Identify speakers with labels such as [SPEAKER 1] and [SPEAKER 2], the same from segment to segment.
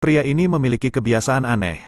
[SPEAKER 1] Pria ini memiliki kebiasaan aneh.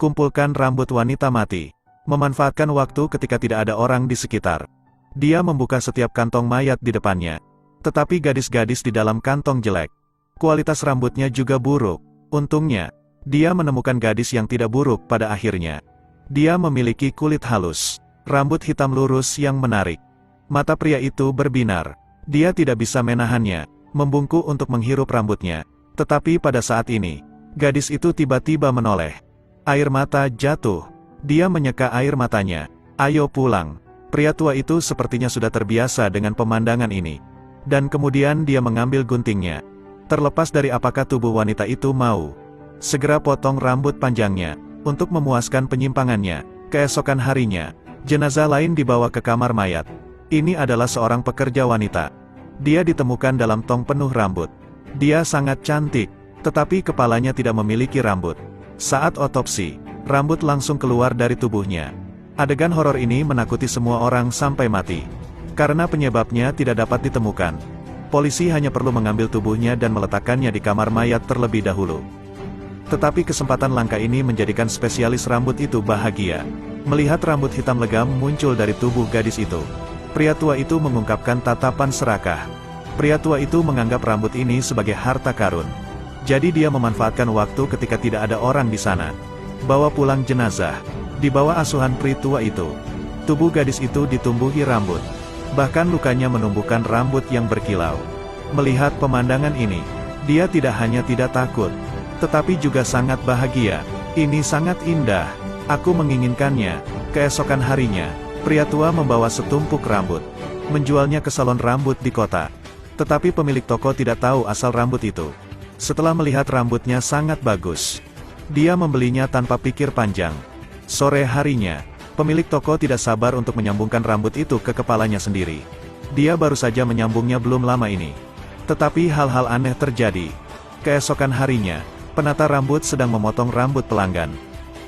[SPEAKER 1] Kumpulkan rambut wanita mati. Memanfaatkan waktu ketika tidak ada orang di sekitar. Dia membuka setiap kantong mayat di depannya. Tetapi gadis-gadis di dalam kantong jelek. Kualitas rambutnya juga buruk. Untungnya, dia menemukan gadis yang tidak buruk pada akhirnya. Dia memiliki kulit halus. Rambut hitam lurus yang menarik. Mata pria itu berbinar. Dia tidak bisa menahannya. Membungkuk untuk menghirup rambutnya. Tetapi pada saat ini, gadis itu tiba-tiba menoleh. Air mata jatuh. Dia menyeka air matanya. Ayo pulang. Pria tua itu sepertinya sudah terbiasa dengan pemandangan ini. Dan kemudian dia mengambil guntingnya. Terlepas dari apakah tubuh wanita itu mau segera potong rambut panjangnya, untuk memuaskan penyimpangannya. Keesokan harinya, jenazah lain dibawa ke kamar mayat. Ini adalah seorang pekerja wanita. Dia ditemukan dalam tong penuh rambut. Dia sangat cantik, tetapi kepalanya tidak memiliki rambut. Saat otopsi, rambut langsung keluar dari tubuhnya. Adegan horor ini menakuti semua orang sampai mati. Karena penyebabnya tidak dapat ditemukan. Polisi hanya perlu mengambil tubuhnya dan meletakkannya di kamar mayat terlebih dahulu. Tetapi kesempatan langka ini menjadikan spesialis rambut itu bahagia. Melihat rambut hitam legam muncul dari tubuh gadis itu. Pria tua itu mengungkapkan tatapan serakah. Pria tua itu menganggap rambut ini sebagai harta karun. Jadi dia memanfaatkan waktu ketika tidak ada orang di sana. Bawa pulang jenazah. Di bawah asuhan pria tua itu. Tubuh gadis itu ditumbuhi rambut. Bahkan lukanya menumbuhkan rambut yang berkilau. Melihat pemandangan ini, dia tidak hanya tidak takut, tetapi juga sangat bahagia. Ini sangat indah. Aku menginginkannya. Keesokan harinya, pria tua membawa setumpuk rambut. Menjualnya ke salon rambut di kota. Tetapi pemilik toko tidak tahu asal rambut itu. Setelah melihat rambutnya sangat bagus, dia membelinya tanpa pikir panjang. Sore harinya, pemilik toko tidak sabar untuk menyambungkan rambut itu ke kepalanya sendiri. Dia baru saja menyambungnya belum lama ini. Tetapi hal-hal aneh terjadi. Keesokan harinya, penata rambut sedang memotong rambut pelanggan.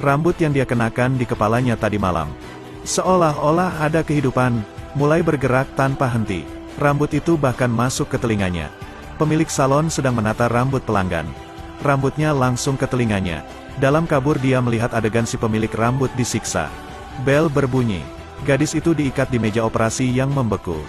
[SPEAKER 1] Rambut yang dia kenakan di kepalanya tadi malam, seolah-olah ada kehidupan, mulai bergerak tanpa henti. Rambut itu bahkan masuk ke telinganya. Pemilik salon sedang menata rambut pelanggan. Rambutnya langsung ke telinganya. Dalam kabur dia melihat adegan si pemilik rambut disiksa. Bel berbunyi. Gadis itu diikat di meja operasi yang membeku.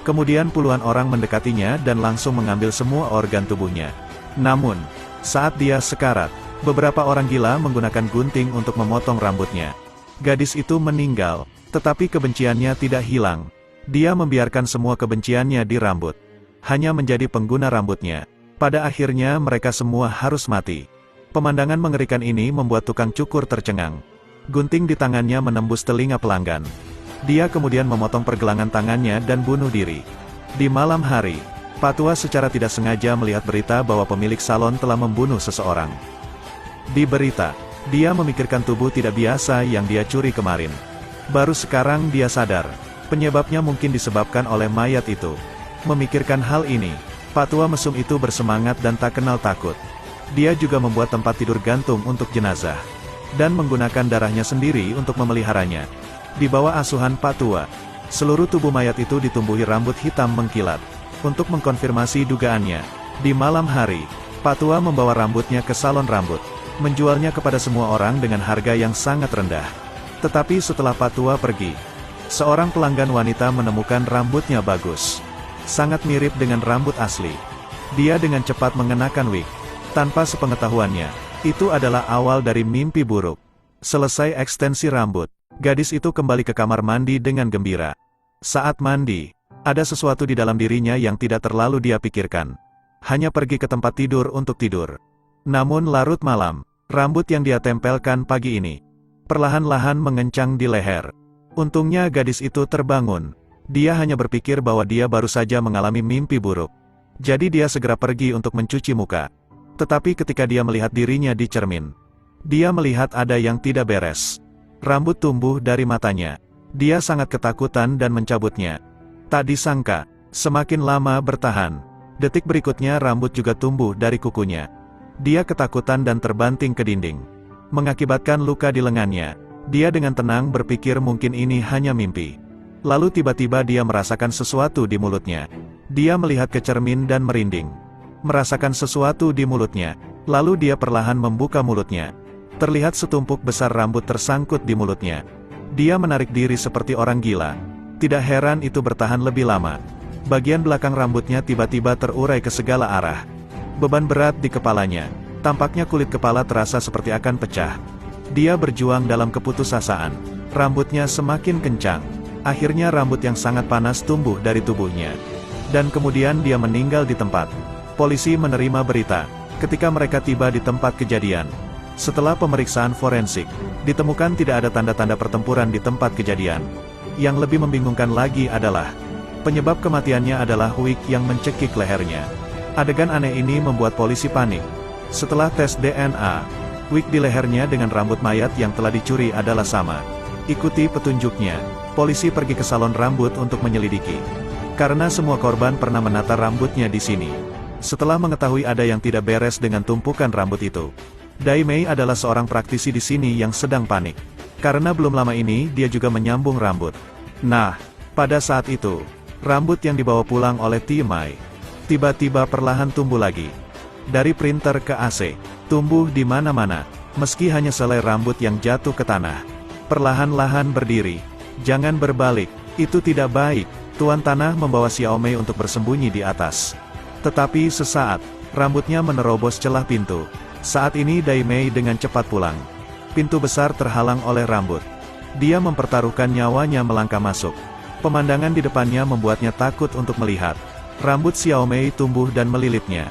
[SPEAKER 1] Kemudian puluhan orang mendekatinya dan langsung mengambil semua organ tubuhnya. Namun, saat dia sekarat, beberapa orang gila menggunakan gunting untuk memotong rambutnya. Gadis itu meninggal, tetapi kebenciannya tidak hilang. Dia membiarkan semua kebenciannya di rambut. Hanya menjadi pengguna rambutnya. Pada akhirnya mereka semua harus mati. Pemandangan mengerikan ini membuat tukang cukur tercengang. Gunting di tangannya menembus telinga pelanggan. Dia kemudian memotong pergelangan tangannya dan bunuh diri. Di malam hari, Pak Tua secara tidak sengaja melihat berita bahwa pemilik salon telah membunuh seseorang. Di berita, dia memikirkan tubuh tidak biasa yang dia curi kemarin. Baru sekarang dia sadar, penyebabnya mungkin disebabkan oleh mayat itu. Memikirkan hal ini, Pak Tua mesum itu bersemangat dan tak kenal takut. Dia juga membuat tempat tidur gantung untuk jenazah. Dan menggunakan darahnya sendiri untuk memeliharanya. Di bawah asuhan Pak Tua, seluruh tubuh mayat itu ditumbuhi rambut hitam mengkilat. Untuk mengkonfirmasi dugaannya, di malam hari, Pak Tua membawa rambutnya ke salon rambut, menjualnya kepada semua orang dengan harga yang sangat rendah. Tetapi setelah Pak Tua pergi, seorang pelanggan wanita menemukan rambutnya bagus. Sangat mirip dengan rambut asli. Dia dengan cepat mengenakan wig. Tanpa sepengetahuannya, itu adalah awal dari mimpi buruk. Selesai ekstensi rambut, gadis itu kembali ke kamar mandi dengan gembira. Saat mandi, ada sesuatu di dalam dirinya yang tidak terlalu dia pikirkan. Hanya pergi ke tempat tidur untuk tidur. Namun larut malam, rambut yang dia tempelkan pagi ini perlahan-lahan mengencang di leher. Untungnya gadis itu terbangun. Dia hanya berpikir bahwa dia baru saja mengalami mimpi buruk. Jadi dia segera pergi untuk mencuci muka. Tetapi ketika dia melihat dirinya di cermin, dia melihat ada yang tidak beres. Rambut tumbuh dari matanya. Dia sangat ketakutan dan mencabutnya. Tak disangka, semakin lama bertahan, detik berikutnya rambut juga tumbuh dari kukunya. Dia ketakutan dan terbanting ke dinding, mengakibatkan luka di lengannya. Dia dengan tenang berpikir mungkin ini hanya mimpi. Lalu tiba-tiba dia merasakan sesuatu di mulutnya. Dia melihat ke cermin dan merinding. Merasakan sesuatu di mulutnya. Lalu dia perlahan membuka mulutnya. Terlihat setumpuk besar rambut tersangkut di mulutnya. Dia menarik diri seperti orang gila. Tidak heran itu bertahan lebih lama. Bagian belakang rambutnya tiba-tiba terurai ke segala arah. Beban berat di kepalanya. Tampaknya kulit kepala terasa seperti akan pecah. Dia berjuang dalam keputusasaan. Rambutnya semakin kencang. Akhirnya rambut yang sangat panas tumbuh dari tubuhnya. Dan kemudian dia meninggal di tempat. Polisi menerima berita ketika mereka tiba di tempat kejadian. Setelah pemeriksaan forensik, ditemukan tidak ada tanda-tanda pertempuran di tempat kejadian. Yang lebih membingungkan lagi adalah penyebab kematiannya adalah Wick yang mencekik lehernya. Adegan aneh ini membuat polisi panik. Setelah tes DNA, wig di lehernya dengan rambut mayat yang telah dicuri adalah sama. Ikuti petunjuknya. Polisi pergi ke salon rambut untuk menyelidiki. Karena semua korban pernah menata rambutnya di sini. Setelah mengetahui ada yang tidak beres dengan tumpukan rambut itu, Dai Mei adalah seorang praktisi di sini yang sedang panik. Karena belum lama ini dia juga menyambung rambut. Nah, pada saat itu, rambut yang dibawa pulang oleh Ti Mai tiba-tiba perlahan tumbuh lagi. Dari printer ke AC, tumbuh di mana-mana, meski hanya selai rambut yang jatuh ke tanah. Perlahan-lahan berdiri. Jangan berbalik, itu tidak baik. Tuan Tanah membawa Xiao Mei untuk bersembunyi di atas. Tetapi sesaat, rambutnya menerobos celah pintu. Saat ini Dai Mei dengan cepat pulang. Pintu besar terhalang oleh rambut. Dia mempertaruhkan nyawanya melangkah masuk. Pemandangan di depannya membuatnya takut untuk melihat. Rambut Xiao Mei tumbuh dan melilitnya.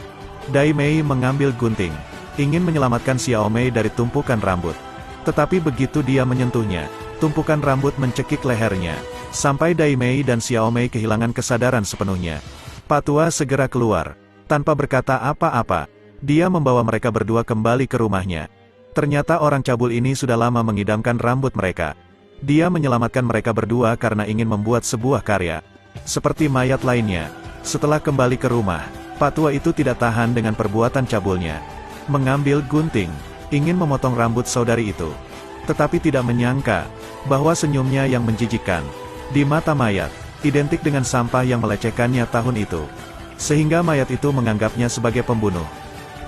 [SPEAKER 1] Dai Mei mengambil gunting, ingin menyelamatkan Xiao Mei dari tumpukan rambut. Tetapi begitu dia menyentuhnya, tumpukan rambut mencekik lehernya, sampai Dai Mei dan Xiao Mei kehilangan kesadaran sepenuhnya. Pak Tua segera keluar. Tanpa berkata apa-apa, dia membawa mereka berdua kembali ke rumahnya. Ternyata orang cabul ini sudah lama mengidamkan rambut mereka. Dia menyelamatkan mereka berdua karena ingin membuat sebuah karya. Seperti mayat lainnya, setelah kembali ke rumah, Pak Tua itu tidak tahan dengan perbuatan cabulnya. Mengambil gunting, ingin memotong rambut saudari itu. Tetapi tidak menyangka, bahwa senyumnya yang menjijikkan, di mata mayat, identik dengan sampah yang melecehkannya tahun itu. Sehingga mayat itu menganggapnya sebagai pembunuh.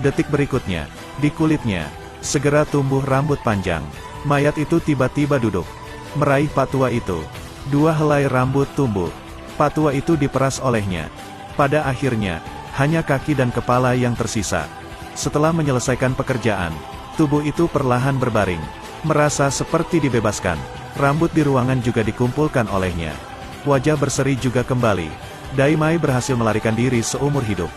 [SPEAKER 1] Detik berikutnya, di kulitnya, segera tumbuh rambut panjang. Mayat itu tiba-tiba duduk, meraih Pak Tua itu. 2 helai rambut tumbuh. Pak Tua itu diperas olehnya. Pada akhirnya, hanya kaki dan kepala yang tersisa. Setelah menyelesaikan pekerjaan, tubuh itu perlahan berbaring. Merasa seperti dibebaskan. Rambut di ruangan juga dikumpulkan olehnya. Wajah berseri juga kembali. Dai Mei berhasil melarikan diri seumur hidup.